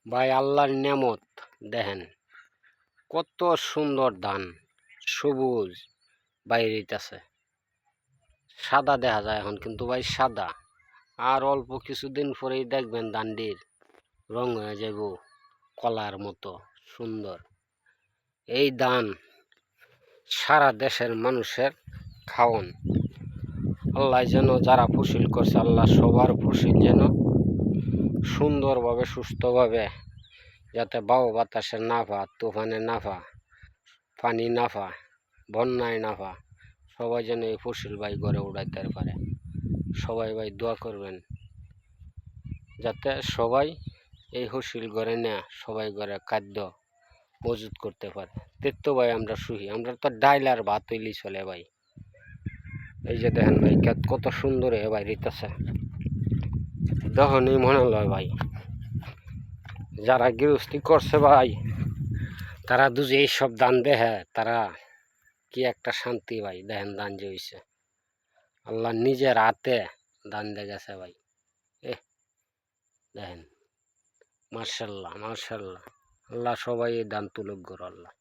ভাই আল্লাহর নেমত দেখেন কত সুন্দর ধান, সবুজ বাইরেইতেছে, সাদা দেখা যায় এখন, কিন্তু ভাই সাদা। আর অল্প কিছুদিন পরেই দেখবেন ধানটির রং হয়ে যাব কলার মতো সুন্দর। এই ধান সারা দেশের মানুষের খাওন। আল্লাহ যেন যারা ফসল করছে, আল্লাহ সবার ফসল যেন সুন্দরভাবে সুস্থভাবে, যাতে বায়ু বাতাসে না পা, তুফানে না পা, পানি না পা, বন্যায় না পা, সবাই যেন এই ফসল ভাই গড়ে উড়াইতে পারে। সবাই ভাই দোয়া করবেন যাতে সবাই এই ফসল গড়ে নেয়া, সবাই গড়ে খাদ্য মজুত করতে পারে। দেখতো ভাই আমরা সুখী, আমরা তো ডাইল আর ভাত হইলেই চলে ভাই। এই যে দেখেন ভাই কত সুন্দর হয়ে ভাই রইতেছে, তখনই মনে হয় ভাই যারা গৃহস্থী করছে ভাই, তারা দুজে এইসব দান দেহে, তারা কি একটা শান্তি ভাই। দেখেন দান যে হইছে, আল্লাহ নিজের হাতে দান দিয়ে গেছে ভাই। দেখেন মার্শাল্লাহ মার্শাল্লাহ, আল্লাহ সবাই এই দান তুলুক গর আল্লাহ।